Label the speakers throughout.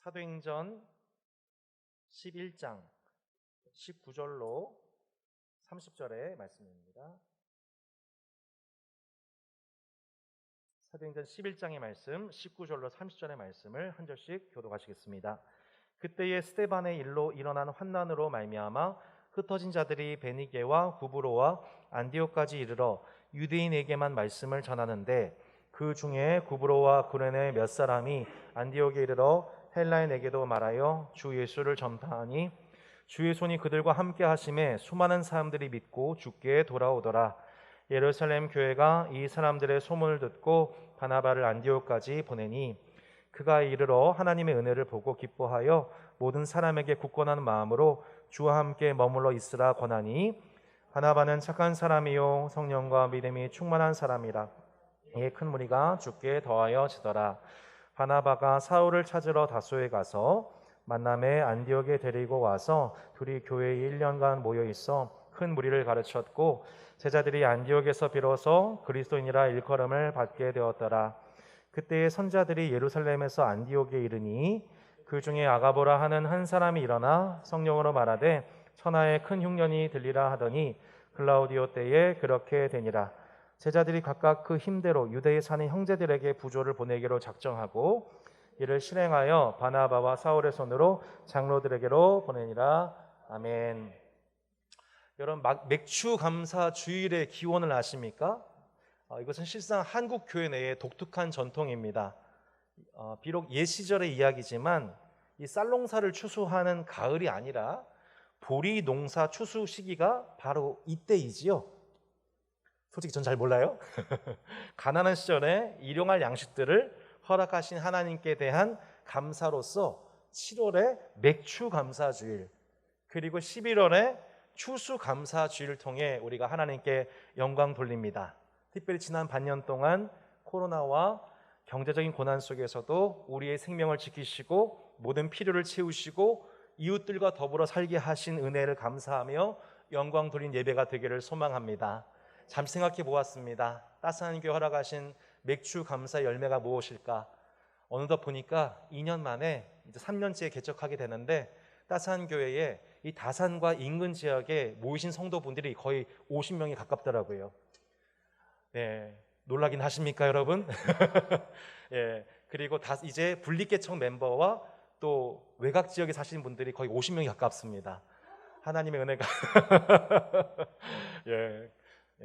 Speaker 1: 사도행전 11장 19절로 30절의 말씀입니다. 사도행전 11장의 말씀 19절로 30절의 말씀을 한 절씩 교독하시겠습니다. 그때에 스데반의 일로 일어난 환난으로 말미암아 흩어진 자들이 베니게와 구브로와 안디옥까지 이르러 유대인에게만 말씀을 전하는데, 그 중에 구브로와 구레네 몇 사람이 안디옥에 이르러 헬라인에게도 말하여 주 예수를 전파하니, 주의 손이 그들과 함께 하심에 수많은 사람들이 믿고 주께 돌아오더라. 예루살렘 교회가 이 사람들의 소문을 듣고 바나바를 안디옥까지 보내니, 그가 이르러 하나님의 은혜를 보고 기뻐하여 모든 사람에게 굳건한 마음으로 주와 함께 머물러 있으라 권하니, 바나바는 착한 사람이요 성령과 믿음이 충만한 사람이라. 이에 큰 무리가 주께 더하여 지더라. 바나바가 사울을 찾으러 다소에 가서 만남에 안디옥에 데리고 와서 둘이 교회에 1년간 모여 있어 큰 무리를 가르쳤고, 제자들이 안디옥에서 비로소 그리스도인이라 일컬음을 받게 되었더라. 그때의 선자들이 예루살렘에서 안디옥에 이르니, 그 중에 아가보라 하는 한 사람이 일어나 성령으로 말하되 천하에 큰 흉년이 들리라 하더니, 글라우디오 때에 그렇게 되니라. 제자들이 각각 그 힘대로 유대에 사는 형제들에게 부조를 보내기로 작정하고 이를 실행하여 바나바와 사울의 손으로 장로들에게로 보내니라. 아멘. 여러분, 맥주 감사 주일의 기원을 아십니까? 이것은 실상 한국 교회 내의 독특한 전통입니다. 비록 옛 시절의 이야기지만 이 쌀농사를 추수하는 가을이 아니라 보리 농사 추수 시기가 바로 이때이지요. 솔직히 전 잘 몰라요. 가난한 시절에 일용할 양식들을 허락하신 하나님께 대한 감사로서 7월에 맥주 감사주일, 그리고 11월에 추수 감사주일을 통해 우리가 하나님께 영광 돌립니다. 특별히 지난 반년 동안 코로나와 경제적인 고난 속에서도 우리의 생명을 지키시고 모든 필요를 채우시고 이웃들과 더불어 살게 하신 은혜를 감사하며 영광 돌린 예배가 되기를 소망합니다. 잠시 생각해 보았습니다. 따스한 교회 허락하신 맥주 감사 열매가 무엇일까? 어느덧 보니까 2년 만에 이제 3년째 개척하게 되는데, 따스한 교회에 이 다산과 인근 지역에 모이신 성도분들이 거의 50명이 가깝더라고요. 네, 놀라긴 하십니까, 여러분? 예, 그리고 이제 분립개척 멤버와 또 외곽 지역에 사시는 분들이 거의 50명이 가깝습니다. 하나님의 은혜가 예,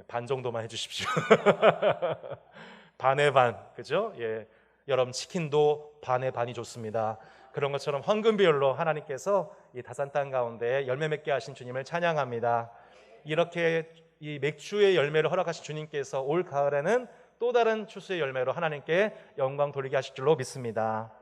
Speaker 1: 반 정도만 해주십시오. 반의 반, 그죠? 예, 여러분 치킨도 반의 반이 좋습니다. 그런 것처럼 황금 비율로 하나님께서 이 다산 땅 가운데 열매 맺게 하신 주님을 찬양합니다. 이렇게 이 맥주의 열매를 허락하신 주님께서 올 가을에는 또 다른 추수의 열매로 하나님께 영광 돌리게 하실 줄로 믿습니다.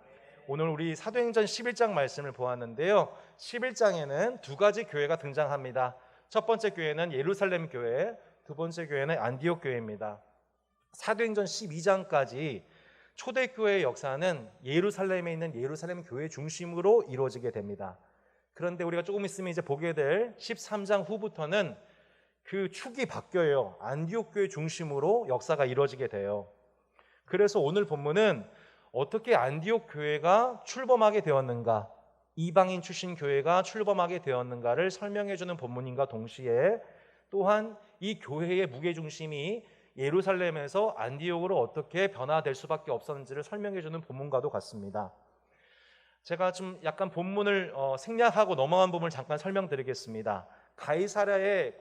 Speaker 1: 오늘 우리 사도행전 11장 말씀을 보았는데요, 11장에는 두 가지 교회가 등장합니다. 첫 번째 교회는 예루살렘 교회, 두 번째 교회는 안디옥 교회입니다. 사도행전 12장까지 초대교회의 역사는 예루살렘에 있는 예루살렘 교회 중심으로 이루어지게 됩니다. 그런데 우리가 조금 있으면 이제 보게 될 13장 후부터는 그 축이 바뀌어요. 안디옥 교회 중심으로 역사가 이루어지게 돼요. 그래서 오늘 본문은 어떻게 안디옥 교회가 출범하게 되었는가, 이방인 출신 교회가 출범하게 되었는가를 설명해 주는 본문인가 동시에, 또한 이 교회의 무게중심이 예루살렘에서 안디옥으로 어떻게 변화될 수밖에 없었는지를 설명해 주는 본문과도 같습니다. 제가 좀 약간 본문을 생략하고 넘어간 부분을 잠깐 설명드리겠습니다. 가이사랴의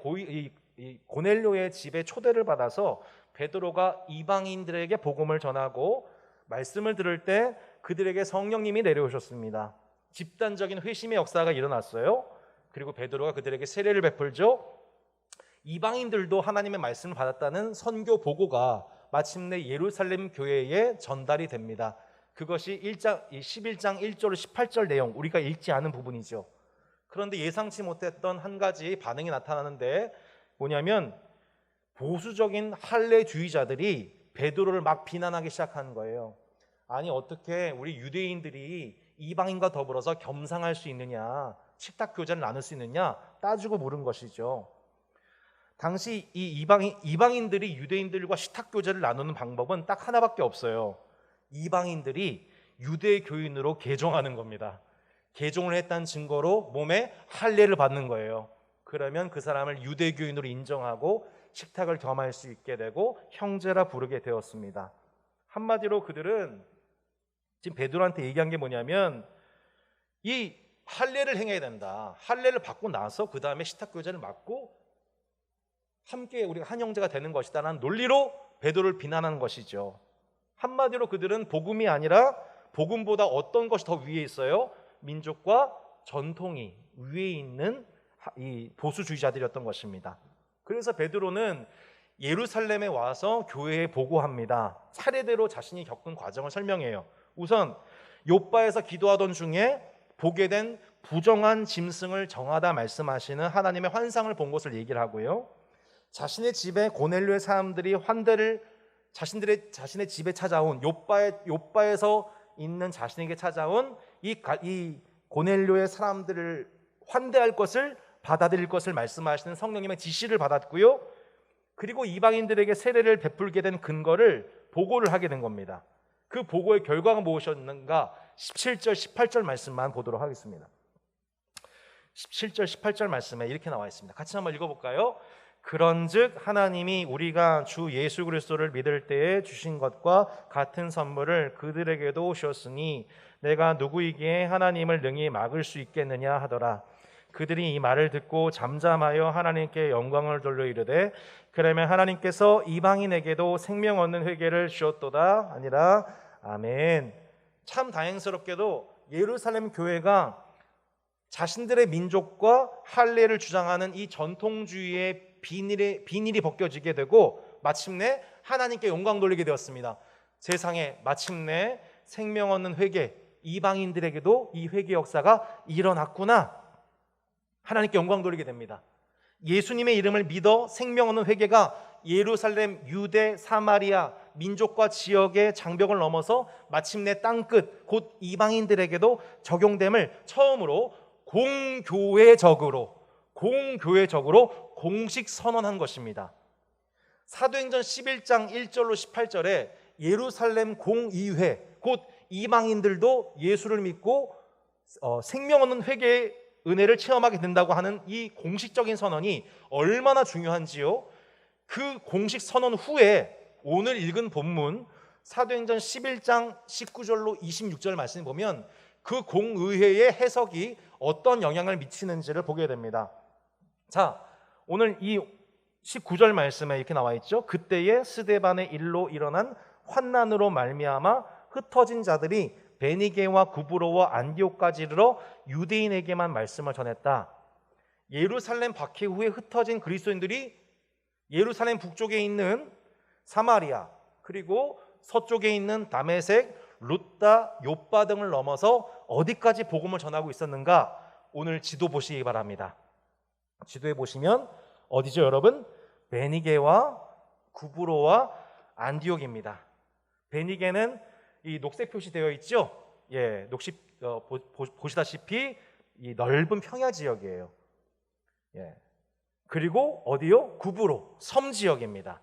Speaker 1: 고넬료의 집에 초대를 받아서 베드로가 이방인들에게 복음을 전하고 말씀을 들을 때 그들에게 성령님이 내려오셨습니다. 집단적인 회심의 역사가 일어났어요. 그리고 베드로가 그들에게 세례를 베풀죠. 이방인들도 하나님의 말씀을 받았다는 선교 보고가 마침내 예루살렘 교회에 전달이 됩니다. 그것이 11장 1절 18절 내용, 우리가 읽지 않은 부분이죠. 그런데 예상치 못했던 한 가지 반응이 나타나는데 뭐냐면, 보수적인 할례주의자들이 베드로를 막 비난하기 시작한 거예요. 아니, 어떻게 우리 유대인들이 이방인과 더불어서 겸상할 수 있느냐, 식탁 교제를 나눌 수 있느냐 따지고 물은 것이죠. 당시 이 이방인들이 유대인들과 식탁 교제를 나누는 방법은 딱 하나밖에 없어요. 이방인들이 유대 교인으로 개종하는 겁니다. 개종을 했다는 증거로 몸에 할례를 받는 거예요. 그러면 그 사람을 유대 교인으로 인정하고 식탁을 겸할 수 있게 되고 형제라 부르게 되었습니다. 한마디로 그들은 지금 베드로한테 얘기한 게 뭐냐면 이 할례를 행해야 된다. 할례를 받고 나서 그 다음에 식탁교제를 맡고 함께 우리가 한 형제가 되는 것이다라는 논리로 베드로를 비난하는 것이죠. 한마디로 그들은 복음이 아니라 복음보다 어떤 것이 더 위에 있어요? 민족과 전통이 위에 있는 이 보수주의자들이었던 것입니다. 그래서 베드로는 예루살렘에 와서 교회에 보고합니다. 차례대로 자신이 겪은 과정을 설명해요. 우선 욥바에서 기도하던 중에 보게 된 부정한 짐승을 정하다 말씀하시는 하나님의 환상을 본 것을 얘기를 하고요. 자신의 집에 고넬료의 사람들이 환대를 자신의 집에 찾아온 욥바에서 있는 자신에게 찾아온 이 고넬료의 사람들을 환대할 것을 받아들일 것을 말씀하시는 성령님의 지시를 받았고요. 그리고 이방인들에게 세례를 베풀게 된 근거를 보고를 하게 된 겁니다. 그 보고의 결과가 무엇이었는가? 17절 18절 말씀만 보도록 하겠습니다. 17절 18절 말씀에 이렇게 나와 있습니다. 같이 한번 읽어볼까요? 그런즉 하나님이 우리가 주 예수 그리스도를 믿을 때에 주신 것과 같은 선물을 그들에게도 주었으니 내가 누구이기에 하나님을 능히 막을 수 있겠느냐 하더라. 그들이 이 말을 듣고 잠잠하여 하나님께 영광을 돌려 이르되 그러면 하나님께서 이방인에게도 생명 얻는 회개를 주었도다 아니라. 아멘. 참 다행스럽게도 예루살렘 교회가 자신들의 민족과 할례를 주장하는 이 전통주의의 비닐이 벗겨지게 되고 마침내 하나님께 영광 돌리게 되었습니다. 세상에 마침내 생명 얻는 회개, 이방인들에게도 이 회개 역사가 일어났구나. 하나님께 영광 돌리게 됩니다. 예수님의 이름을 믿어 생명 얻는 회개가 예루살렘, 유대, 사마리아 민족과 지역의 장벽을 넘어서 마침내 땅끝 곧 이방인들에게도 적용됨을 처음으로 공교회적으로 공식 선언한 것입니다. 사도행전 11장 1절로 18절에 예루살렘 공의회 곧 이방인들도 예수를 믿고 생명 얻는 회개의 은혜를 체험하게 된다고 하는 이 공식적인 선언이 얼마나 중요한지요. 그 공식 선언 후에 오늘 읽은 본문 사도행전 11장 19절로 26절 말씀을 보면 그 공의회의 해석이 어떤 영향을 미치는지를 보게 됩니다. 자, 오늘 이 19절 말씀에 이렇게 나와 있죠. 그때에 스데반의 일로 일어난 환난으로 말미암아 흩어진 자들이 베니게와 구브로와 안디옥까지 이르러 유대인에게만 말씀을 전했다. 예루살렘 박해 후에 흩어진 그리스도인들이 예루살렘 북쪽에 있는 사마리아 그리고 서쪽에 있는 다메섹, 룻다, 욥바 등을 넘어서 어디까지 복음을 전하고 있었는가? 오늘 지도 보시기 바랍니다. 지도에 보시면 어디죠, 여러분? 베니게와 구브로와 안디옥입니다. 베니게는 이 녹색 표시되어 있죠? 예, 보시다시피 이 넓은 평야 지역이에요. 예. 그리고 어디요? 구브로, 섬 지역입니다.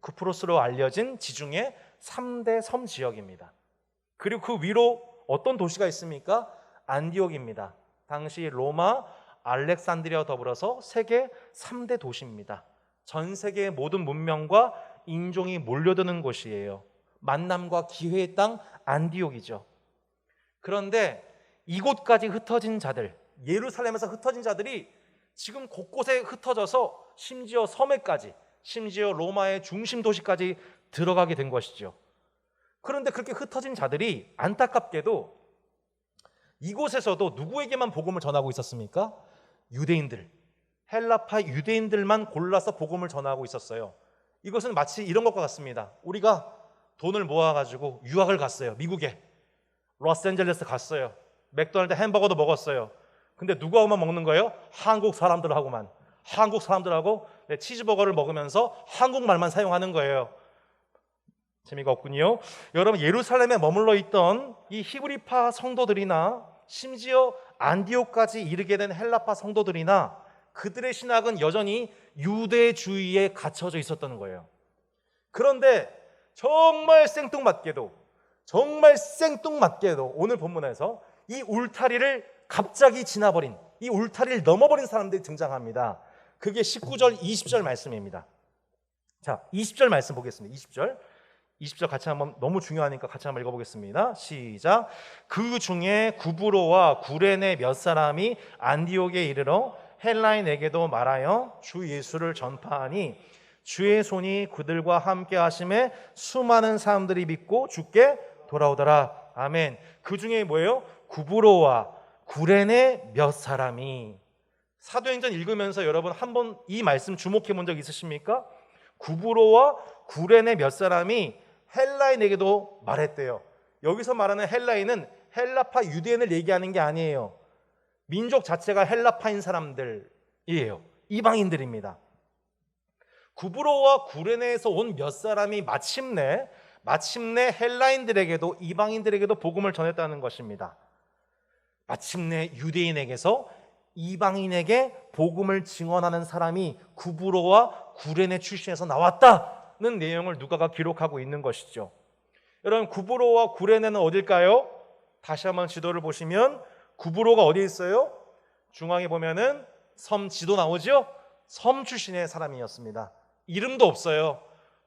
Speaker 1: 쿠프로스로 알려진 지중해 3대 섬 지역입니다. 그리고 그 위로 어떤 도시가 있습니까? 안디옥입니다. 당시 로마, 알렉산드리아와 더불어서 세계 3대 도시입니다. 전 세계의 모든 문명과 인종이 몰려드는 곳이에요. 만남과 기회의 땅 안디옥이죠. 그런데 이곳까지 흩어진 자들, 예루살렘에서 흩어진 자들이 지금 곳곳에 흩어져서 심지어 섬에까지, 심지어 로마의 중심 도시까지 들어가게 된 것이죠. 그런데 그렇게 흩어진 자들이 안타깝게도 이곳에서도 누구에게만 복음을 전하고 있었습니까? 유대인들, 헬라파 유대인들만 골라서 복음을 전하고 있었어요. 이것은 마치 이런 것과 같습니다. 우리가 돈을 모아가지고 유학을 갔어요. 미국에 로스앤젤레스 갔어요. 맥도날드 햄버거도 먹었어요. 근데 누구하고만 먹는 거예요? 한국 사람들하고만. 한국 사람들하고 치즈버거를 먹으면서 한국말만 사용하는 거예요. 재미가 없군요. 여러분, 예루살렘에 머물러 있던 이 히브리파 성도들이나 심지어 안디옥까지 이르게 된 헬라파 성도들이나 그들의 신학은 여전히 유대주의에 갇혀져 있었던 거예요. 그런데 정말 생뚱맞게도 정말 생뚱맞게도 오늘 본문에서 이 울타리를 갑자기 지나버린, 이 울타리를 넘어버린 사람들이 등장합니다. 그게 19절, 20절 말씀입니다. 자, 20절 말씀 보겠습니다. 20절 같이 한번, 너무 중요하니까 같이 한번 읽어보겠습니다. 시작. 그 중에 구브로와 구레네 몇 사람이 안디옥에 이르러 헬라인에게도 말하여 주 예수를 전파하니 주의 손이 그들과 함께 하심에 수많은 사람들이 믿고 주께 돌아오더라. 아멘. 그 중에 뭐예요? 구브로와 구레네 몇 사람이. 사도행전 읽으면서 여러분 한번 이 말씀 주목해 본 적 있으십니까? 구브로와 구레네 몇 사람이 헬라인에게도 말했대요. 여기서 말하는 헬라인은 헬라파 유대인을 얘기하는 게 아니에요. 민족 자체가 헬라파인 사람들이에요. 이방인들입니다. 구브로와 구레네에서 온 몇 사람이 마침내 헬라인들에게도, 이방인들에게도 복음을 전했다는 것입니다. 마침내 유대인에게서 이방인에게 복음을 증언하는 사람이 구브로와 구레네 출신에서 나왔다는 내용을 누가가 기록하고 있는 것이죠. 여러분, 구브로와 구레네는 어딜까요? 다시 한번 지도를 보시면 구브로가 어디에 있어요? 중앙에 보면은 섬 지도 나오죠? 섬 출신의 사람이었습니다. 이름도 없어요.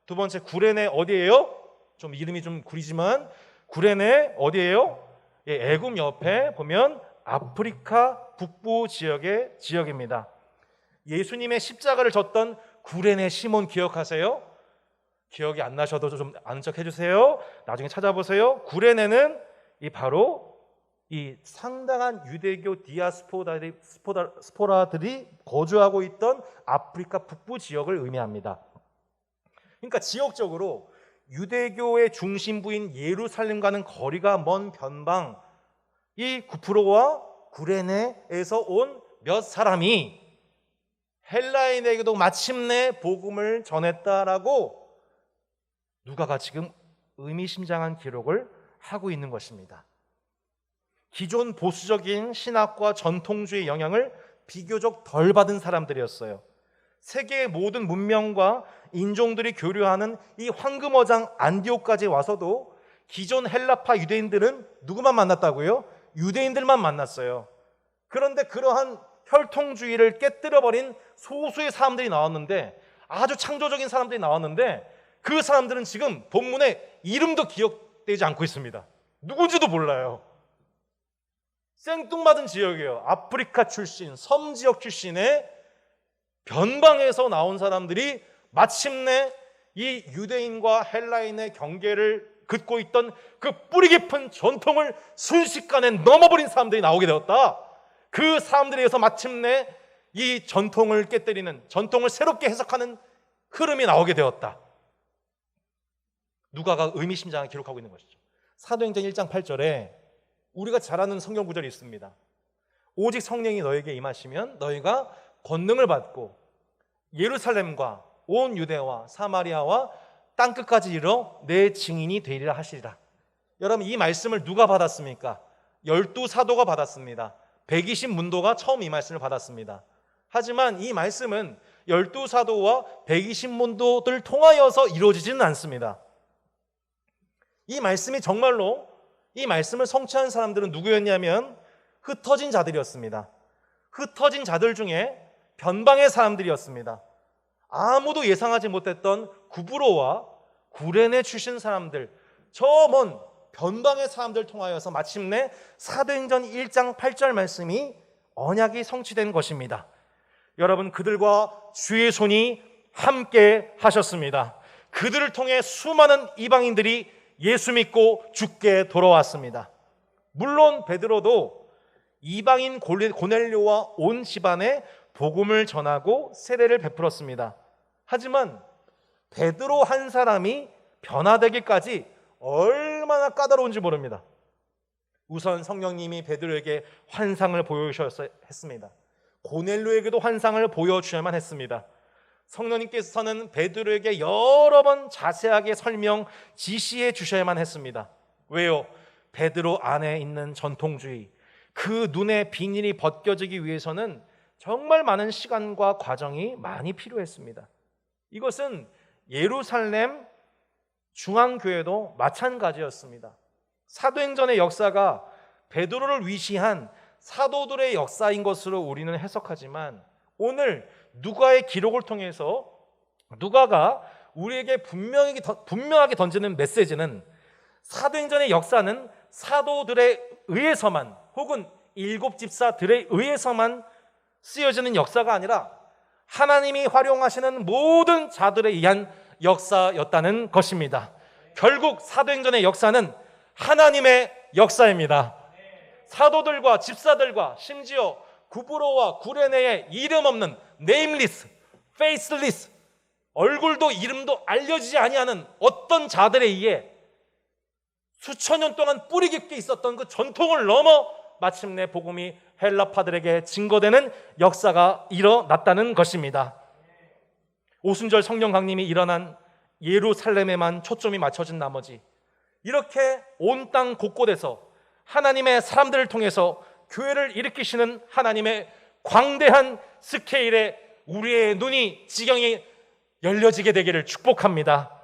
Speaker 1: 두 번째, 구레네 어디예요? 좀 이름이 좀 구리지만 구레네 어디예요? 예, 애굽 옆에 보면 아프리카 북부 지역입니다. 예수님의 십자가를 졌던 구레네 시몬 기억하세요? 기억이 안 나셔도 좀 아는 척 해주세요. 나중에 찾아보세요. 구레네는 바로 이 상당한 유대교 디아스포라들이 거주하고 있던 아프리카 북부 지역을 의미합니다. 그러니까 지역적으로 유대교의 중심부인 예루살렘과는 거리가 먼 변방, 이 구브로와 구레네에서 온 몇 사람이 헬라인에게도 마침내 복음을 전했다라고 누가가 지금 의미심장한 기록을 하고 있는 것입니다. 기존 보수적인 신학과 전통주의 영향을 비교적 덜 받은 사람들이었어요. 세계의 모든 문명과 인종들이 교류하는 이 황금어장 안디옥까지 와서도 기존 헬라파 유대인들은 누구만 만났다고요? 유대인들만 만났어요. 그런데 그러한 혈통주의를 깨뜨려버린 소수의 사람들이 나왔는데, 아주 창조적인 사람들이 나왔는데, 그 사람들은 지금 본문에 이름도 기억되지 않고 있습니다. 누군지도 몰라요. 생뚱맞은 지역이에요. 아프리카 출신, 섬 지역 출신의 변방에서 나온 사람들이 마침내 이 유대인과 헬라인의 경계를 긋고 있던 그 뿌리 깊은 전통을 순식간에 넘어버린 사람들이 나오게 되었다. 그 사람들에 의해서 마침내 이 전통을 깨뜨리는, 전통을 새롭게 해석하는 흐름이 나오게 되었다. 누가가 의미심장하게 기록하고 있는 것이죠. 사도행전 1장 8절에 우리가 잘 아는 성경 구절이 있습니다. 오직 성령이 너에게 임하시면 너희가 권능을 받고 예루살렘과 온 유대와 사마리아와 땅끝까지 이르러 내 증인이 되리라 하시리라. 여러분, 이 말씀을 누가 받았습니까? 12사도가 받았습니다. 120문도가 처음 이 말씀을 받았습니다. 하지만 이 말씀은 12사도와 120문도들 통하여서 이루어지지는 않습니다. 이 말씀이 정말로, 이 말씀을 성취한 사람들은 누구였냐면 흩어진 자들이었습니다. 흩어진 자들 중에 변방의 사람들이었습니다. 아무도 예상하지 못했던 구브로와 구레네 출신 사람들, 저 먼 변방의 사람들 통하여서 마침내 사도행전 1장 8절 말씀이 언약이 성취된 것입니다. 여러분, 그들과 주의 손이 함께 하셨습니다. 그들을 통해 수많은 이방인들이 예수 믿고 주께 돌아왔습니다. 물론 베드로도 이방인 고넬료와 온 집안에 복음을 전하고 세례를 베풀었습니다. 하지만 베드로 한 사람이 변화되기까지 얼마나 까다로운지 모릅니다. 우선 성령님이 베드로에게 환상을 보여주셔야 했습니다. 고넬료에게도 환상을 보여주셔야만 했습니다. 성령님께서는 베드로에게 여러 번 자세하게 설명, 지시해 주셔야만 했습니다. 왜요? 베드로 안에 있는 전통주의, 그 눈의 비닐이 벗겨지기 위해서는 정말 많은 시간과 과정이 많이 필요했습니다. 이것은 예루살렘 중앙교회도 마찬가지였습니다. 사도행전의 역사가 베드로를 위시한 사도들의 역사인 것으로 우리는 해석하지만, 오늘 누가의 기록을 통해서 누가가 우리에게 분명하게 던지는 메시지는, 사도행전의 역사는 사도들에 의해서만, 혹은 일곱 집사들에 의해서만 쓰여지는 역사가 아니라 하나님이 활용하시는 모든 자들에 의한 역사였다는 것입니다. 결국 사도행전의 역사는 하나님의 역사입니다. 사도들과 집사들과 심지어 구브로와 구레네의 이름 없는 네임리스, 페이스리스, 얼굴도 이름도 알려지지 아니하는 어떤 자들에 의해 수천 년 동안 뿌리 깊게 있었던 그 전통을 넘어 마침내 복음이 헬라파들에게 증거되는 역사가 일어났다는 것입니다. 오순절 성령 강림이 일어난 예루살렘에만 초점이 맞춰진 나머지, 이렇게 온 땅 곳곳에서 하나님의 사람들을 통해서 교회를 일으키시는 하나님의 광대한 스케일에 우리의 눈이, 지경이 열려지게 되기를 축복합니다.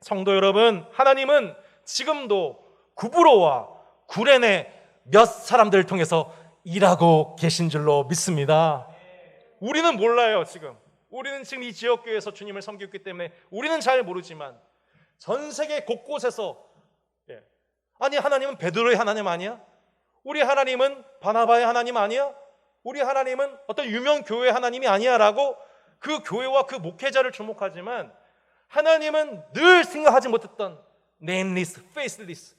Speaker 1: 성도 여러분, 하나님은 지금도 구브로와 구레네 몇 사람들을 통해서 일하고 계신 줄로 믿습니다. 우리는 몰라요. 우리는 지금 이 지역교회에서 주님을 섬기기 때문에 우리는 잘 모르지만, 전 세계 곳곳에서 아니, 하나님은 베드로의 하나님 아니야? 우리 하나님은 바나바의 하나님 아니야? 우리 하나님은 어떤 유명 교회의 하나님이 아니야? 라고 그 교회와 그 목회자를 주목하지만, 하나님은 늘 생각하지 못했던 네임리스, 페이스리스,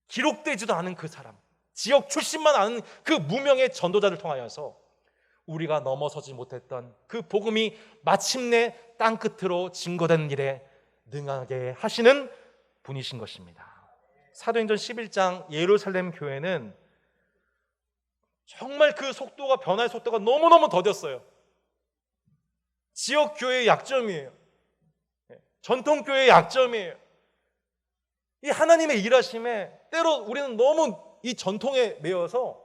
Speaker 1: 기록되지도 않은 그 사람, 지역 출신만 아는 그 무명의 전도자를 통하여서 우리가 넘어서지 못했던 그 복음이 마침내 땅끝으로 증거된 일에 능하게 하시는 분이신 것입니다. 사도행전 11장 예루살렘 교회는 정말 그 속도가, 변화의 속도가 너무너무 더뎠어요. 지역 교회의 약점이에요. 전통 교회의 약점이에요. 이 하나님의 일하심에 때로 우리는 너무 이 전통에 매여서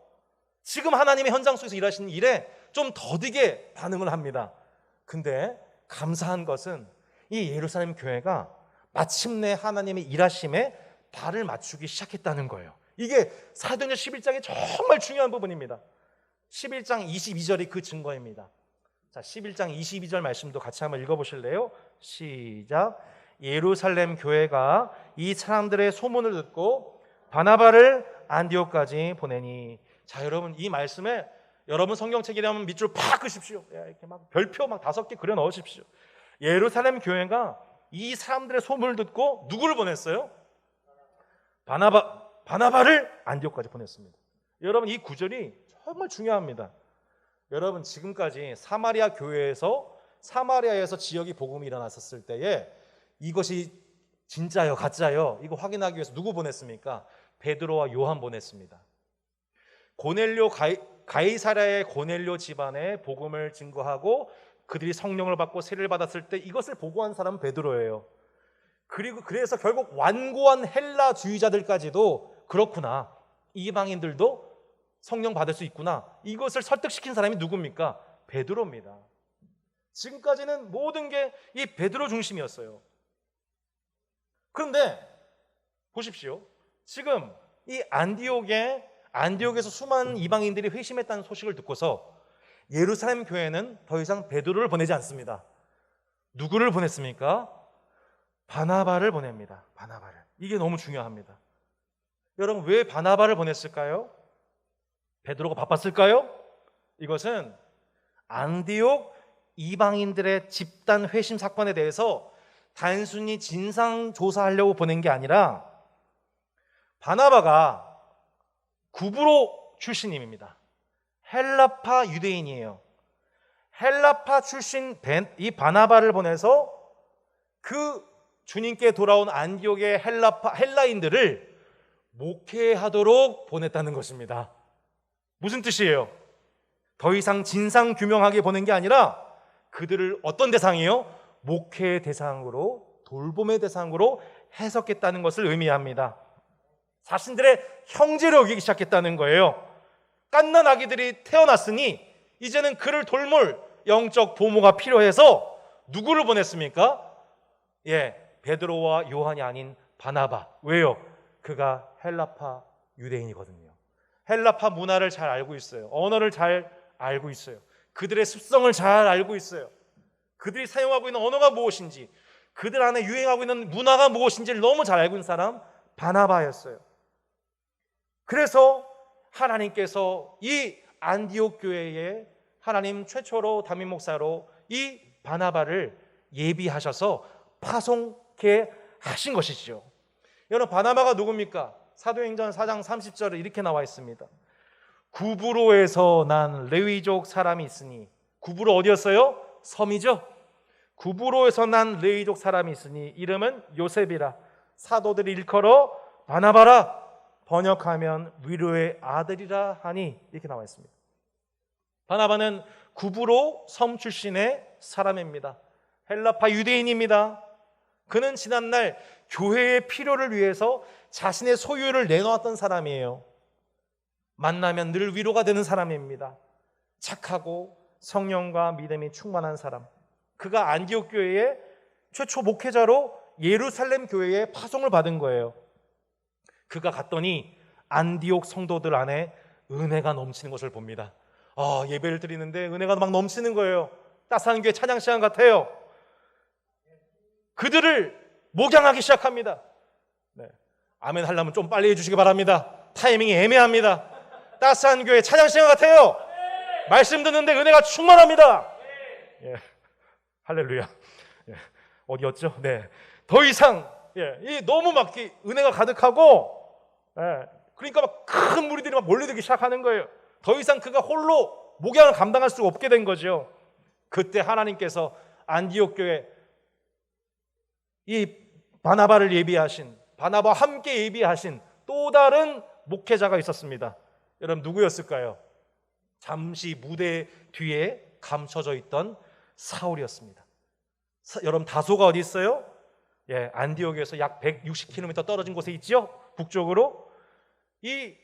Speaker 1: 지금 하나님의 현장 속에서 일하시는 일에 좀 더디게 반응을 합니다. 근데 감사한 것은 이 예루살렘 교회가 마침내 하나님의 일하심에 발을 맞추기 시작했다는 거예요. 이게 사도행전 11장의 정말 중요한 부분입니다. 11장 22절이 그 증거입니다. 자, 11장 22절 말씀도 같이 한번 읽어보실래요? 시작. 예루살렘 교회가 이 사람들의 소문을 듣고 바나바를 안디옥까지 보내니. 자, 여러분, 이 말씀에 여러분 성경책이라면 밑줄 팍 그십시오. 이렇게 막 별표 막 5개 그려 넣으십시오. 예루살렘 교회가 이 사람들의 소문을 듣고 누구를 보냈어요? 바나바를 안디옥까지 보냈습니다. 여러분, 이 구절이 정말 중요합니다. 여러분, 지금까지 사마리아 교회에서, 사마리아에서 지역이 복음이 일어났었을 때에 이것이 진짜요 가짜요 이거 확인하기 위해서 누구 보냈습니까? 베드로와 요한 보냈습니다. 가이사랴의 고넬료 집안에 복음을 증거하고 그들이 성령을 받고 세례를 받았을 때 이것을 보고한 사람은 베드로예요. 그리고 그래서 결국 완고한 헬라주의자들까지도 그렇구나, 이방인들도 성령 받을 수 있구나, 이것을 설득시킨 사람이 누굽니까? 베드로입니다. 지금까지는 모든 게 이 베드로 중심이었어요. 그런데 보십시오. 지금 이 안디옥에서 수많은 이방인들이 회심했다는 소식을 듣고서 예루살렘 교회는 더 이상 베드로를 보내지 않습니다. 누구를 보냈습니까? 바나바를 보냅니다. 바나바를. 이게 너무 중요합니다. 여러분, 왜 바나바를 보냈을까요? 베드로가 바빴을까요? 이것은 안디옥 이방인들의 집단 회심 사건에 대해서 단순히 진상 조사하려고 보낸 게 아니라, 바나바가 구브로 출신입니다. 헬라파 유대인이에요. 헬라파 출신 이 바나바를 보내서 그 주님께 돌아온 안디옥의 헬라인들을 목회하도록 보냈다는 것입니다. 무슨 뜻이에요? 더 이상 진상 규명하게 보낸 게 아니라 그들을 어떤 대상이에요? 목회의 대상으로, 돌봄의 대상으로 해석했다는 것을 의미합니다. 자신들의 형제로 여기기 시작했다는 거예요. 갓난 아기들이 태어났으니 이제는 그를 돌볼 영적 보모가 필요해서 누구를 보냈습니까? 베드로와 요한이 아닌 바나바. 왜요? 그가 헬라파 유대인이거든요. 헬라파 문화를 잘 알고 있어요. 언어를 잘 알고 있어요. 그들의 습성을 잘 알고 있어요. 그들이 사용하고 있는 언어가 무엇인지, 그들 안에 유행하고 있는 문화가 무엇인지를 너무 잘 알고 있는 사람 바나바였어요. 그래서 하나님께서 이 안디옥 교회에 하나님 최초로 담임 목사로 이 바나바를 예비하셔서 파송케 하신 것이죠. 여러분, 바나바가 누굽니까? 사도행전 4장 30절에 이렇게 나와 있습니다. 구브로에서 난 레위족 사람이 있으니, 구브로 어디였어요? 섬이죠. 구브로에서 난 레위족 사람이 있으니 이름은 요셉이라. 사도들이 일컬어 바나바라. 번역하면 위로의 아들이라 하니, 이렇게 나와 있습니다. 바나바는 구브로 섬 출신의 사람입니다. 헬라파 유대인입니다. 그는 지난날 교회의 필요를 위해서 자신의 소유를 내놓았던 사람이에요. 만나면 늘 위로가 되는 사람입니다. 착하고 성령과 믿음이 충만한 사람. 그가 안디옥 교회의 최초 목회자로 예루살렘 교회에 파송을 받은 거예요. 그가 갔더니 안디옥 성도들 안에 은혜가 넘치는 것을 봅니다. 예배를 드리는데 은혜가 막 넘치는 거예요. 따스한 교회 찬양 시간 같아요. 그들을 목양하기 시작합니다. 네. 아멘 하려면 좀 빨리 해주시기 바랍니다. 타이밍이 애매합니다. 따스한 교회 찬양 시간 같아요. 말씀 듣는데 은혜가 충만합니다. 예. 할렐루야. 예. 어디였죠? 네. 더 이상 너무 막 은혜가 가득하고, 그러니까 막 큰 무리들이 막 몰려들기 시작하는 거예요. 더 이상 그가 홀로 목양을 감당할 수가 없게 된 거죠. 그때 하나님께서 안디옥 교회 이 바나바를 예비하신, 바나바와 함께 예비하신 또 다른 목회자가 있었습니다. 여러분, 누구였을까요? 잠시 무대 뒤에 감춰져 있던 사울이었습니다. 여러분, 다소가 어디 있어요? 안디옥에서 약 160km 떨어진 곳에 있죠? 북쪽으로. 이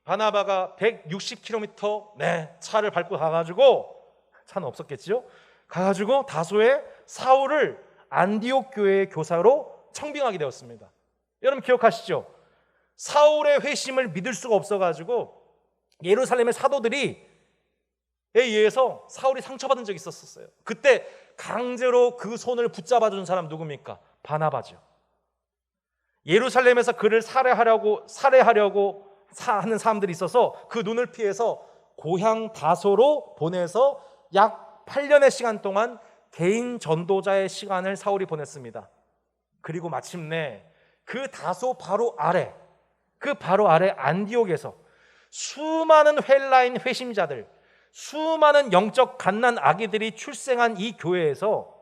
Speaker 1: 바나바가 160km 차를 밟고 가가지고, 차는 없었겠죠? 가가지고 다소의 사울을 안디옥 교회의 교사로 청빙하게 되었습니다. 여러분 기억하시죠? 사울의 회심을 믿을 수가 없어가지고 예루살렘의 사도들이 의해서 사울이 상처받은 적이 있었어요. 그때 강제로 그 손을 붙잡아준 사람 누굽니까? 바나바죠. 예루살렘에서 그를 살해하려고 하는 사람들이 있어서 그 눈을 피해서 고향 다소로 보내서 약 8년의 시간 동안 개인 전도자의 시간을 사울이 보냈습니다. 그리고 마침내 그 다소 바로 아래 안디옥에서 수많은 헬라인 회심자들, 수많은 영적 갓난 아기들이 출생한 이 교회에서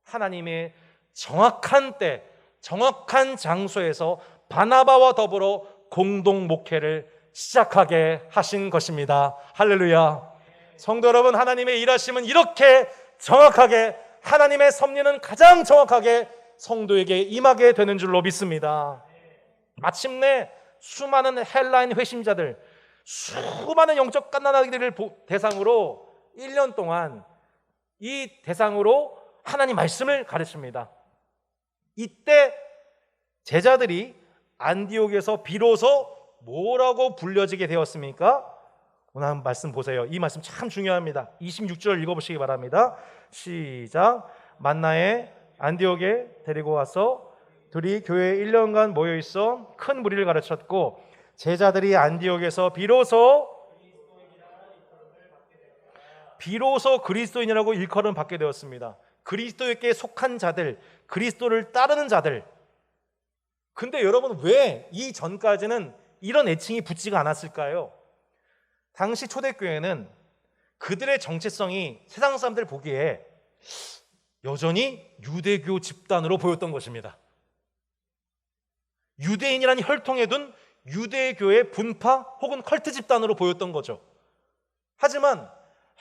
Speaker 1: 하나님의 정확한 때, 정확한 장소에서 바나바와 더불어 공동 목회를 시작하게 하신 것입니다. 할렐루야. 성도 여러분, 하나님의 일하심은 이렇게 정확하게, 하나님의 섭리는 가장 정확하게 성도에게 임하게 되는 줄로 믿습니다. 마침내 수많은 헬라인 회심자들, 수많은 영적 갓난아기들을 대상으로 1년 동안 이 대상으로 하나님 말씀을 가르칩니다. 이때 제자들이 안디옥에서 비로소 뭐라고 불려지게 되었습니까? 오늘 한번 말씀 보세요. 이 말씀 참 중요합니다. 26절 읽어보시기 바랍니다. 시작. 만나에 안디옥에 데리고 와서 둘이 교회에 1년간 모여있어 큰 무리를 가르쳤고, 제자들이 안디옥에서 비로소 그리스도인이라고 일컬음 받게 되었습니다. 그리스도에게 속한 자들, 그리스도를 따르는 자들. 근데 여러분, 왜 이 전까지는 이런 애칭이 붙지가 않았을까요? 당시 초대교회는 그들의 정체성이 세상 사람들 보기에 여전히 유대교 집단으로 보였던 것입니다. 유대인이라는 혈통에 둔 유대교의 분파 혹은 컬트 집단으로 보였던 거죠. 하지만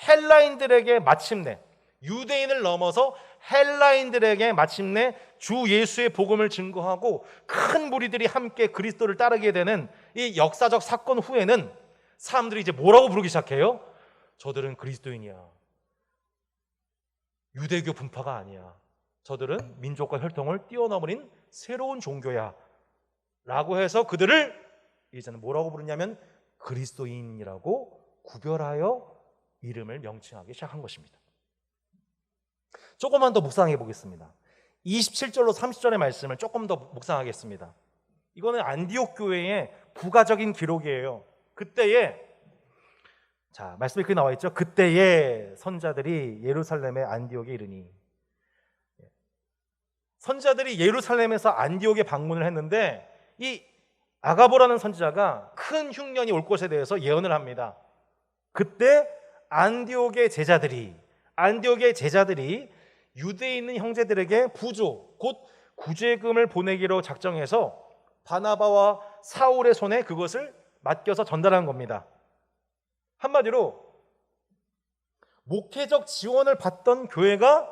Speaker 1: 헬라인들에게 마침내, 유대인을 넘어서 헬라인들에게 마침내 주 예수의 복음을 증거하고 큰 무리들이 함께 그리스도를 따르게 되는 이 역사적 사건 후에는 사람들이 이제 뭐라고 부르기 시작해요? 저들은 그리스도인이야. 유대교 분파가 아니야. 저들은 민족과 혈통을 뛰어넘은 새로운 종교야. 라고 해서 그들을 이제는 뭐라고 부르냐면 그리스도인이라고 구별하여 이름을 명칭하기 시작한 것입니다. 조금만 더 묵상해 보겠습니다. 27절로 30절의 말씀을 조금 더 묵상하겠습니다. 이거는 안디옥 교회의 부가적인 기록이에요. 그때에, 자, 말씀이 그렇게 나와 있죠. 그때에 선자들이 예루살렘의 안디옥에 이르니, 선자들이 예루살렘에서 안디옥에 방문을 했는데 이 아가보라는 선지자가 큰 흉년이 올 것에 대해서 예언을 합니다. 그때 안디옥의 제자들이 유대에 있는 형제들에게 부조, 곧 구제금을 보내기로 작정해서 바나바와 사울의 손에 그것을 맡겨서 전달한 겁니다. 한마디로 목회적 지원을 받던 교회가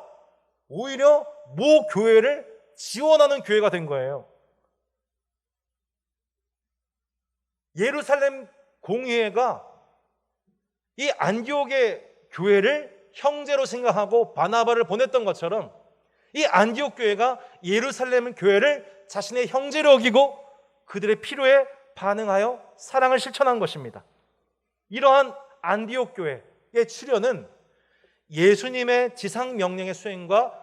Speaker 1: 오히려 모 교회를 지원하는 교회가 된 거예요. 예루살렘 공의회가 이 안디옥의 교회를 형제로 생각하고 바나바를 보냈던 것처럼 이 안디옥 교회가 예루살렘 교회를 자신의 형제로 여기고 그들의 필요에 반응하여 사랑을 실천한 것입니다. 이러한 안디옥 교회의 출현은 예수님의 지상 명령의 수행과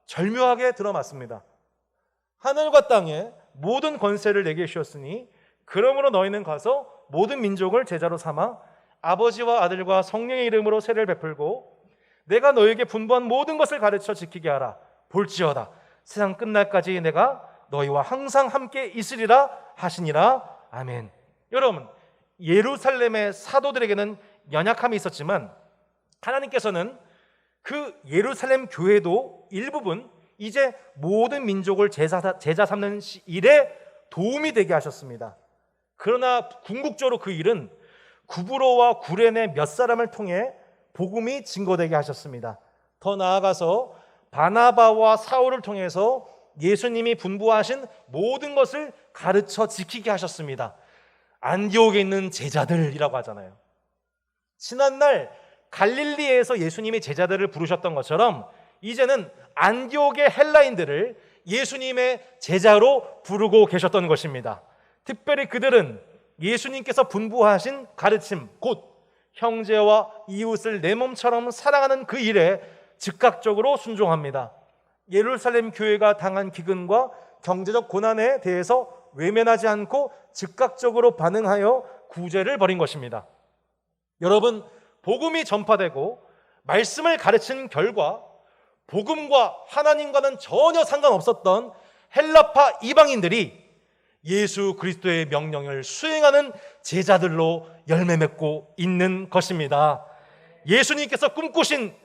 Speaker 1: 절묘하게 들어맞습니다. 하늘과 땅에 모든 권세를 내게 주셨으니 그러므로 너희는 가서 모든 민족을 제자로 삼아 아버지와 아들과 성령의 이름으로 세례를 베풀고 내가 너희에게 분부한 모든 것을 가르쳐 지키게 하라. 볼지어다 세상 끝날까지 내가 너희와 항상 함께 있으리라 하시니라. 아멘. 여러분, 예루살렘의 사도들에게는 연약함이 있었지만 하나님께서는 그 예루살렘 교회도 일부분 이제 모든 민족을 제자 삼는 일에 도움이 되게 하셨습니다. 그러나 궁극적으로 그 일은 구브로와 구레네 몇 사람을 통해 복음이 증거되게 하셨습니다. 더 나아가서 바나바와 사울을 통해서 예수님이 분부하신 모든 것을 가르쳐 지키게 하셨습니다. 안디옥에 있는 제자들이라고 하잖아요. 지난날 갈릴리에서 예수님이 제자들을 부르셨던 것처럼 이제는 안디옥의 헬라인들을 예수님의 제자로 부르고 계셨던 것입니다. 특별히 그들은 예수님께서 분부하신 가르침, 곧 형제와 이웃을 내 몸처럼 사랑하는 그 일에 즉각적으로 순종합니다. 예루살렘 교회가 당한 기근과 경제적 고난에 대해서 외면하지 않고 즉각적으로 반응하여 구제를 벌인 것입니다. 여러분, 복음이 전파되고 말씀을 가르친 결과 복음과 하나님과는 전혀 상관없었던 헬라파 이방인들이 예수 그리스도의 명령을 수행하는 제자들로 열매 맺고 있는 것입니다. 예수님께서 꿈꾸신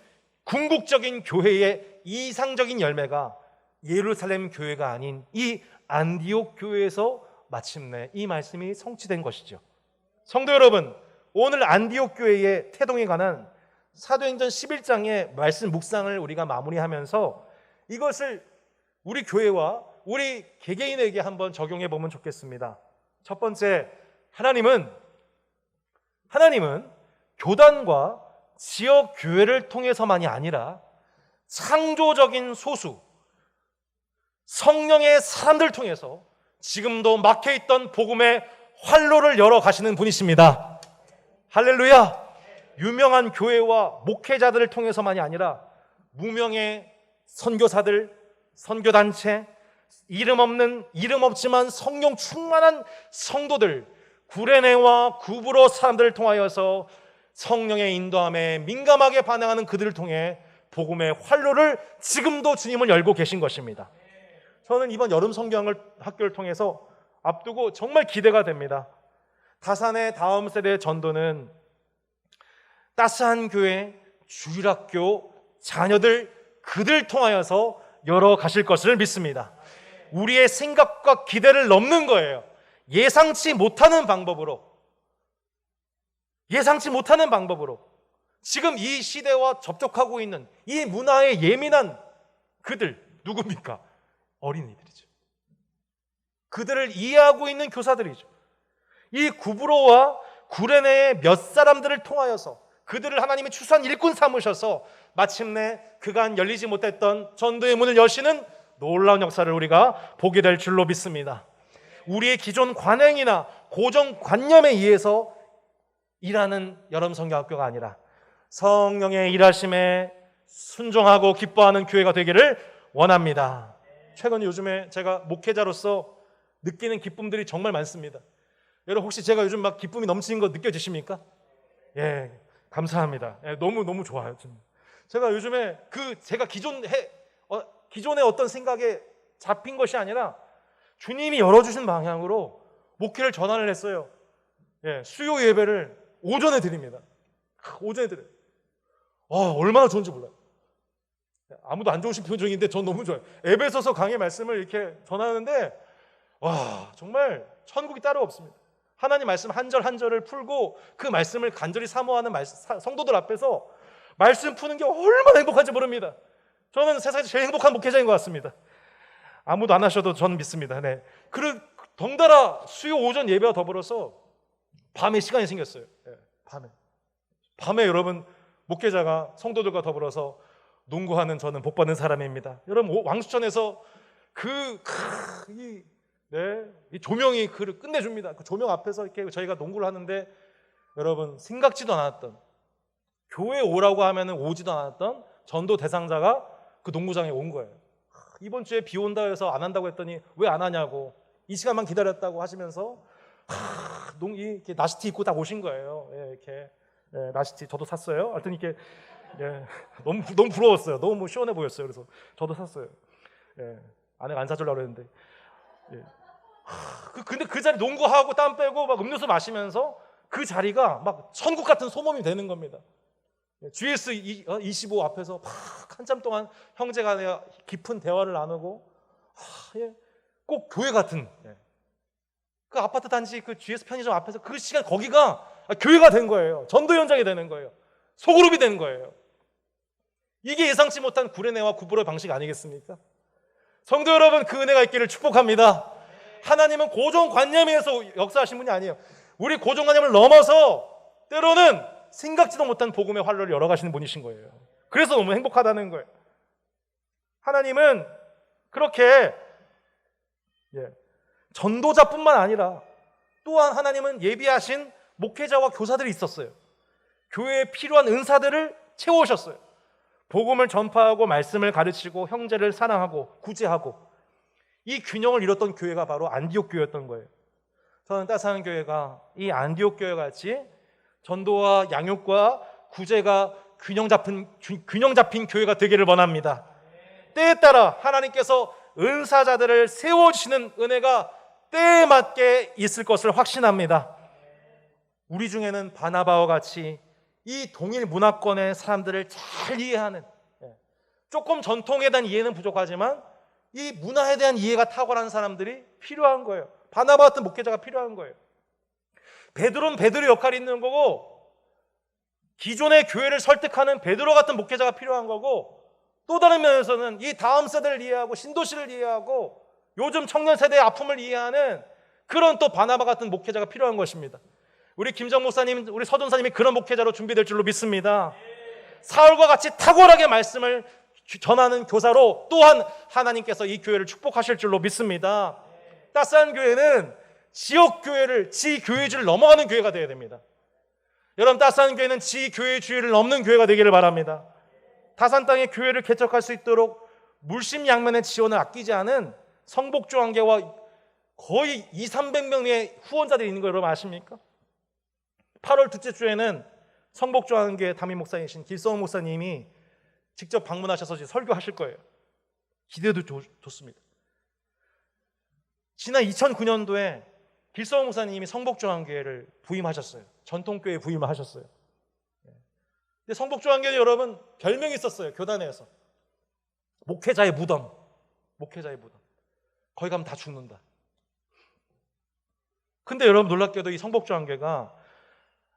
Speaker 1: 궁극적인 교회의 이상적인 열매가 예루살렘 교회가 아닌 이 안디옥 교회에서 마침내 이 말씀이 성취된 것이죠. 성도 여러분, 오늘 안디옥 교회의 태동에 관한 사도행전 11장의 말씀 묵상을 우리가 마무리하면서 이것을 우리 교회와 우리 개개인에게 한번 적용해 보면 좋겠습니다. 첫 번째, 하나님은 교단과 지역 교회를 통해서만이 아니라 창조적인 소수 성령의 사람들 통해서 지금도 막혀있던 복음의 활로를 열어 가시는 분이십니다. 할렐루야. 유명한 교회와 목회자들을 통해서만이 아니라 무명의 선교사들, 선교단체, 이름 없지만 성령 충만한 성도들, 구레네와 구브로 사람들을 통하여서 성령의 인도함에 민감하게 반응하는 그들을 통해 복음의 활로를 지금도 주님을 열고 계신 것입니다. 저는 이번 여름 성경을 학교를 통해서 앞두고 정말 기대가 됩니다. 다산의 다음 세대 전도는 따스한 교회, 주일학교, 자녀들 그들 통하여서 열어 가실 것을 믿습니다. 우리의 생각과 기대를 넘는 거예요. 예상치 못하는 방법으로 지금 이 시대와 접촉하고 있는 이 문화에 예민한 그들 누굽니까? 어린이들이죠. 그들을 이해하고 있는 교사들이죠. 이 구브로와 구레네의 몇 사람들을 통하여서 그들을 하나님이 추수한 일꾼 삼으셔서 마침내 그간 열리지 못했던 전도의 문을 여시는 놀라운 역사를 우리가 보게 될 줄로 믿습니다. 우리의 기존 관행이나 고정관념에 의해서 일하는 여름 성경학교가 아니라 성령의 일하심에 순종하고 기뻐하는 교회가 되기를 원합니다. 최근 요즘에 제가 목회자로서 느끼는 기쁨들이 정말 많습니다. 여러분 혹시 제가 요즘 막 기쁨이 넘치는 거 느껴지십니까? 예, 감사합니다. 예, 너무 좋아요. 제가 요즘에 제가 기존의 어떤 생각에 잡힌 것이 아니라 주님이 열어주신 방향으로 목회를 전환을 했어요. 예, 수요 예배를 오전에 드립니다. 오전에 드려요. 얼마나 좋은지 몰라요. 아무도 안 좋으신 표정인데 전 너무 좋아요. 에베소서 강의 말씀을 이렇게 전하는데 정말 천국이 따로 없습니다. 하나님 말씀 한 절 한 절을 풀고 그 말씀을 간절히 사모하는 성도들 앞에서 말씀 푸는 게 얼마나 행복한지 모릅니다. 저는 세상에서 제일 행복한 목회자인 것 같습니다. 아무도 안 하셔도 전 믿습니다. 네. 덩달아 수요 오전 예배와 더불어서 밤에 시간이 생겼어요. 네. 밤에 여러분 목회자가 성도들과 더불어서 농구하는 저는 복받는 사람입니다. 여러분 왕수천에서 이 조명이 그를 끝내줍니다. 그 조명 앞에서 이렇게 저희가 농구를 하는데 여러분 생각지도 않았던 교회에 오라고 하면 오지도 않았던 전도 대상자가 그 농구장에 온 거예요. 이번 주에 비 온다 해서 안 한다고 했더니 왜 안 하냐고 이 시간만 기다렸다고 하시면서 이렇게 나시티 입고 딱 오신 거예요. 예, 이렇게 나시티 저도 샀어요. 하여튼 이렇게 너무 부러웠어요. 너무 시원해 보였어요. 그래서 저도 샀어요. 예, 아내가 안 사주려고 그랬는데 근데 그 자리 농구하고 땀 빼고 막 음료수 마시면서 그 자리가 막 천국 같은 소mom이 되는 겁니다. GS25 앞에서 막 한참 동안 형제간에 깊은 대화를 나누고 꼭 교회 같은 그 아파트 단지 그 GS 편의점 앞에서 그 시간 거기가 교회가 된 거예요. 전도 현장이 되는 거예요. 소그룹이 되는 거예요. 이게 예상치 못한 구레네와 구부러의 방식 아니겠습니까? 성도 여러분, 그 은혜가 있기를 축복합니다. 하나님은 고정관념에서 역사하신 분이 아니에요. 우리 고정관념을 넘어서 때로는 생각지도 못한 복음의 활로를 열어가시는 분이신 거예요. 그래서 너무 행복하다는 거예요. 하나님은 그렇게 전도자뿐만 아니라 또한 하나님은 예비하신 목회자와 교사들이 있었어요. 교회에 필요한 은사들을 채워오셨어요. 복음을 전파하고 말씀을 가르치고 형제를 사랑하고 구제하고 이 균형을 이뤘던 교회가 바로 안디옥 교회였던 거예요. 저는 따스한 교회가 이 안디옥 교회 같이 전도와 양육과 구제가 균형 잡힌 교회가 되기를 원합니다. 때에 따라 하나님께서 은사자들을 세워주시는 은혜가 때에 맞게 있을 것을 확신합니다. 우리 중에는 바나바와 같이 이 동일 문화권의 사람들을 잘 이해하는, 조금 전통에 대한 이해는 부족하지만 이 문화에 대한 이해가 탁월한 사람들이 필요한 거예요. 바나바 같은 목회자가 필요한 거예요. 베드로는 베드로의 역할이 있는 거고 기존의 교회를 설득하는 베드로 같은 목회자가 필요한 거고, 또 다른 면에서는 이 다음 세대를 이해하고 신도시를 이해하고 요즘 청년 세대의 아픔을 이해하는 그런 또 바나바 같은 목회자가 필요한 것입니다. 우리 김정 목사님, 우리 서전사님이 그런 목회자로 준비될 줄로 믿습니다. 사울과 같이 탁월하게 말씀을 전하는 교사로 또한 하나님께서 이 교회를 축복하실 줄로 믿습니다. 따스한 교회는 지역 교회를, 지 교회주를 넘어가는 교회가 되어야 됩니다. 여러분, 따스한 교회는 지 교회주의를 넘는 교회가 되기를 바랍니다. 타산 땅에 교회를 개척할 수 있도록 물심양면의 지원을 아끼지 않은 성복조항계와 거의 200~300명의 후원자들이 있는 거 여러분 아십니까? 8월 둘째 주에는 성복조항계 담임 목사이신 길성훈 목사님이 직접 방문하셔서 설교하실 거예요. 기대도 좋습니다. 지난 2009년도에 길성훈 목사님이 성복조항교회를 부임하셨어요. 전통교회 부임을 하셨어요. 근데 성복조항교회 여러분 별명이 있었어요. 교단에서 목회자의 무덤. 거기 가면 다 죽는다. 근데 여러분 놀랍게도 이 성복조항교회가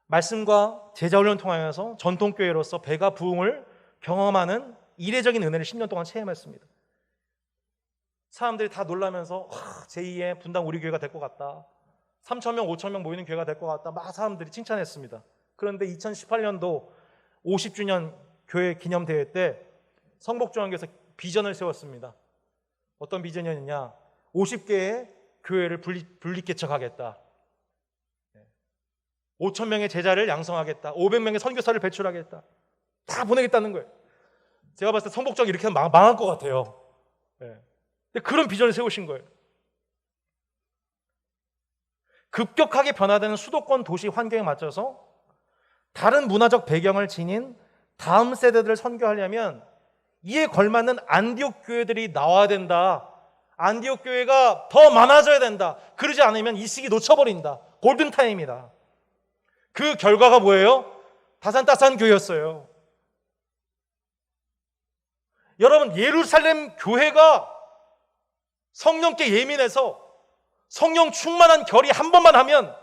Speaker 1: 말씀과 제자훈련을 통하여서 전통교회로서 배가 부흥을 경험하는 이례적인 은혜를 10년 동안 체험했습니다. 사람들이 다 놀라면서 제2의 분당 우리 교회가 될 것 같다. 3,000명, 5,000명 모이는 교회가 될 것 같다. 막 사람들이 칭찬했습니다. 그런데 2018년도 50주년 교회 기념대회 때 성복조항교회에서 비전을 세웠습니다. 어떤 비전이었냐? 50개의 교회를 분리개척하겠다. 5,000명의 제자를 양성하겠다. 500명의 선교사를 배출하겠다. 다 보내겠다는 거예요. 제가 봤을 때 성복정이 이렇게 하면 망할 것 같아요. 근데 그런 비전을 세우신 거예요. 급격하게 변화되는 수도권 도시 환경에 맞춰서 다른 문화적 배경을 지닌 다음 세대들을 선교하려면 이에 걸맞는 안디옥 교회들이 나와야 된다. 안디옥 교회가 더 많아져야 된다. 그러지 않으면 이 시기 놓쳐버린다. 골든타임이다. 그 결과가 뭐예요? 다산다산 교회였어요. 여러분, 예루살렘 교회가 성령께 예민해서 성령 충만한 결의 한 번만 하면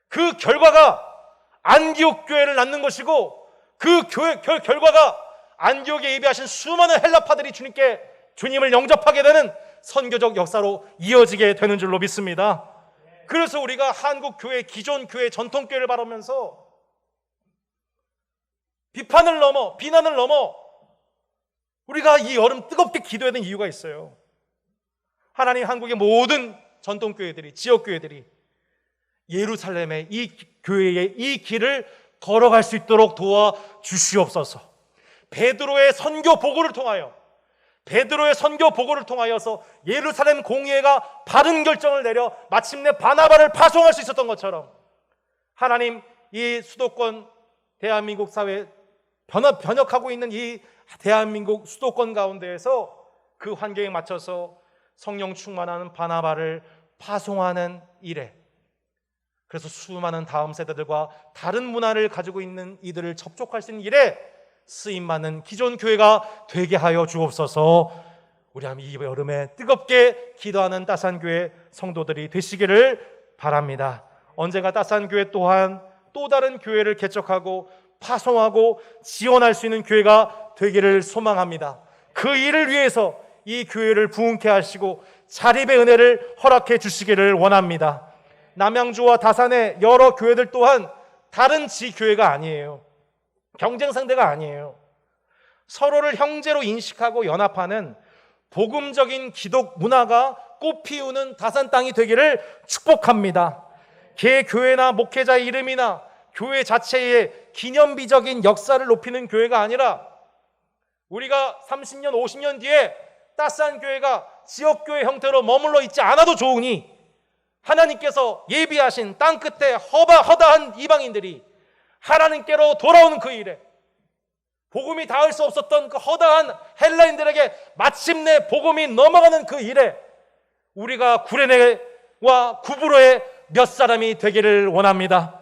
Speaker 1: 그 결과가 안디옥 교회를 낳는 것이고, 그 결과가 안디옥에 예비하신 수많은 헬라파들이 주님을 영접하게 되는 선교적 역사로 이어지게 되는 줄로 믿습니다. 그래서 우리가 한국 교회, 기존 교회, 전통 교회를 바라보면서 비난을 넘어 우리가 이 여름 뜨겁게 기도해야 되는 이유가 있어요. 하나님, 한국의 모든 전통 교회들이, 지역 교회들이 예루살렘의 이 교회의 이 길을 걸어갈 수 있도록 도와 주시옵소서. 베드로의 선교 보고를 통하여서 예루살렘 공의회가 바른 결정을 내려 마침내 바나바를 파송할 수 있었던 것처럼, 하나님, 이 수도권 대한민국 사회 변혁하고 있는 이 대한민국 수도권 가운데에서 그 환경에 맞춰서 성령 충만한 바나바를 파송하는 일에, 그래서 수많은 다음 세대들과 다른 문화를 가지고 있는 이들을 접촉할 수 있는 일에 쓰임받는 기존 교회가 되게 하여 주옵소서. 우리 이 여름에 뜨겁게 기도하는 따산교회 성도들이 되시기를 바랍니다. 언젠가 따산교회 또한 또 다른 교회를 개척하고 파송하고 지원할 수 있는 교회가 되기를 소망합니다. 그 일을 위해서 이 교회를 부흥케 하시고 자립의 은혜를 허락해 주시기를 원합니다. 남양주와 다산의 여러 교회들 또한 다른 지교회가 아니에요. 경쟁 상대가 아니에요. 서로를 형제로 인식하고 연합하는 복음적인 기독 문화가 꽃피우는 다산 땅이 되기를 축복합니다. 개 교회나 목회자의 이름이나 교회 자체의 기념비적인 역사를 높이는 교회가 아니라, 우리가 30년, 50년 뒤에 따스한 교회가 지역교회 형태로 머물러 있지 않아도 좋으니, 하나님께서 예비하신 땅끝에 허다한 이방인들이 하나님께로 돌아오는 그 일에, 복음이 닿을 수 없었던 그 허다한 헬라인들에게 마침내 복음이 넘어가는 그 일에 우리가 구레네와 구브로의 몇 사람이 되기를 원합니다.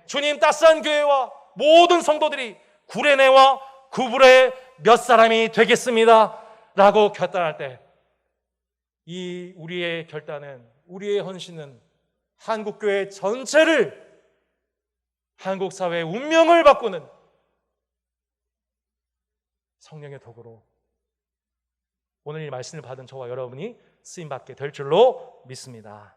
Speaker 1: 주님, 따스한 교회와 모든 성도들이 구레네와 구브로의 몇 사람이 되겠습니다 라고 결단할 때, 이 우리의 결단은, 우리의 헌신은 한국교회 전체를, 한국 사회의 운명을 바꾸는 성령의 도구로 오늘 이 말씀을 받은 저와 여러분이 쓰임받게 될 줄로 믿습니다.